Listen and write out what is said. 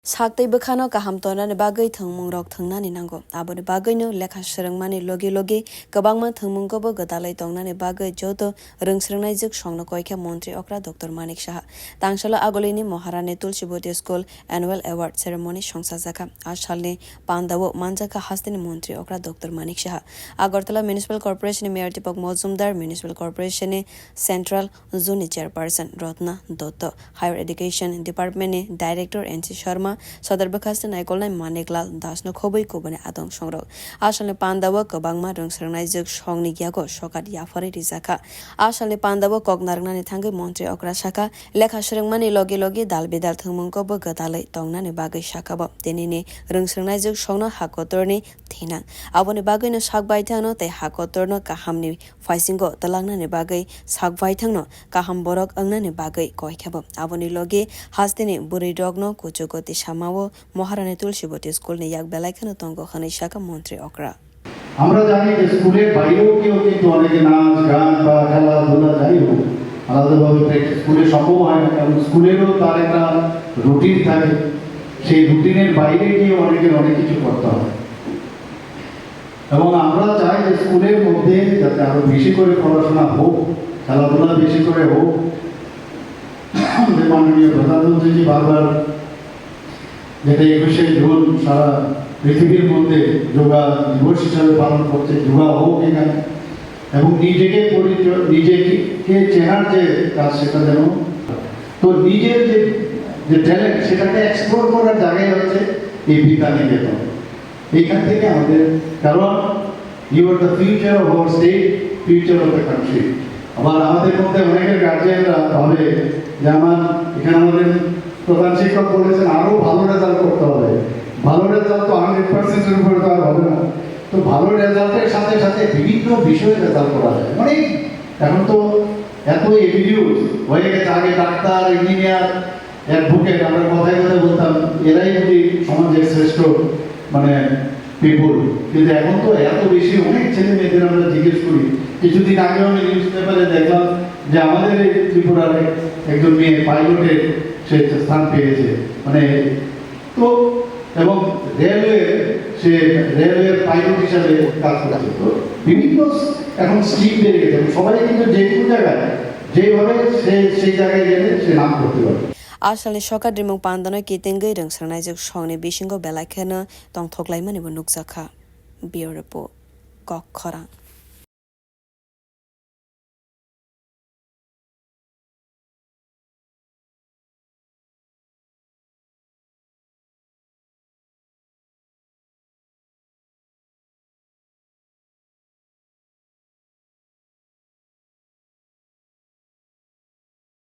Saktai bekhano kaham tonani bagai thangmung rok thangnani nango aboni bagaino lekha srangmani logi logi kabangma thangmung kobo gadalai tongnani bagai joto rungsrangnai juk songno koikha mantri okra Dr. Manik Saha tangshala agolini Maharani Tulsibodi School Annual Award Ceremony songsajaka asalni pandawo manjaka hastini mantri okra Dr. Manik Saha Agartala Municipal Corporation Mayor Deepak Mojumdar Municipal Corporation Central Zone Chairperson Ratna Dotto Higher Education Department Director NC Sharma Sadar Bakastan Aikolnai Maniklal Dasno Khoboi Kubane Adong Songrok Asalni Pandawa Kabangma Rungsrangnai Juk Songni Gyago Sokat Yafari Rizaka Asalni Pandawa Kognarnani Thangai Mantri Okra Saka Lekha Srangmani Logi Logi Dal Bidal Thangmung Kobo Gadalai Tongnani Bagai Sakabo Denini Rungsrangnai Juk Songno Hakotorni Thina Aboni Bagai no Sakbaithangno Tei Hakotorno Kahamni Faisingo Talangnani Bagai Sakbaithangno Kaham Borok Angnani Bagai Koikhabo Aboni Logi Hastini Buri Dogno Kuchukoti Shamao Maharani Tulsibodi School ni yak belaikhano tongo khani shaka মন্ত্রী okra আমরা জানি যে স্কুলের বাইরেও কিন্তু অনেকে নাচ গান বা খেলাধুলা যাই হোক আলাদাভাবে প্র্যাকটিস স্কুলে সম্ভব হয় না কারণ স্কুলেরও তার একটা রুটিন থাকে সেই রুটিনের বাইরে গিয়ে অনেকের অনেক কিছু করতে হয় এবং আমরা চাই যে স্কুলের মধ্যে যাতে আরো বেশি করে পড়াশোনা হোক খেলাধুলা বেশি করে হোক মাননীয় প্রধানমন্ত্রী বারবার যেটা 21শে জুন সারা পৃথিবীর মধ্যে যোগা দিবস হিসাবে পালন করছে যোগা হোক এখানে এবং নিজেকে চেনার যে কাজ সেটা যেন তো নিজের যে ট্যালেন্ট সেটাকে এক্সপ্লোর করার জায়গায় হচ্ছে এই বিদ্যানিকেতন এইখান থেকে আমাদের কারণ you are the future of our state future of the country আবার আমাদের মধ্যে অনেকের গার্জিয়ানরা ভাবে যে এখানে আমাদের প্রধান শিক্ষক বলেছেন আরো ভালো রেজাল্ট করতে হবে ভালো রেজাল্ট তো 100% উপরে তো আর হবে না তো ভালো রেজাল্টের সাথে সাথে বিভিন্ন বিষয়ে রেজাল্ট করা যায় অনেক এখন তো এত এভিডিউস হয়ে গেছে আগে ডাক্তার ইঞ্জিনিয়ার অ্যাডভোকেট আমরা কথায় কথা বলতাম এরাই যদি সমাজের শ্রেষ্ঠ মানে পিপল কিন্তু এখন তো এত বেশি অনেক ছেলে মেয়েদের আমরা জিজ্ঞেস করি কিছুদিন আগে আমি নিউজ পেপারে দেখলাম যে আমাদের এই ত্রিপুরার একজন মেয়ে পাইলটে সে স্থান পেয়েছে মানে তো এবং রেলওয়ের পাইলট হিসাবে কাজ করছে তো বিভিন্ন এখন স্কিম বেড়ে গেছে সবাই কিন্তু যে কোনো জায়গায় যেভাবে সেই জায়গায় গেলে সে নাম করতে পারে Asali shoka drimung pandano kitingai rungsrangnai juk songni bisingo belaikhano tongthoklaimani bo nukjakha Bureau Report Kok Khorang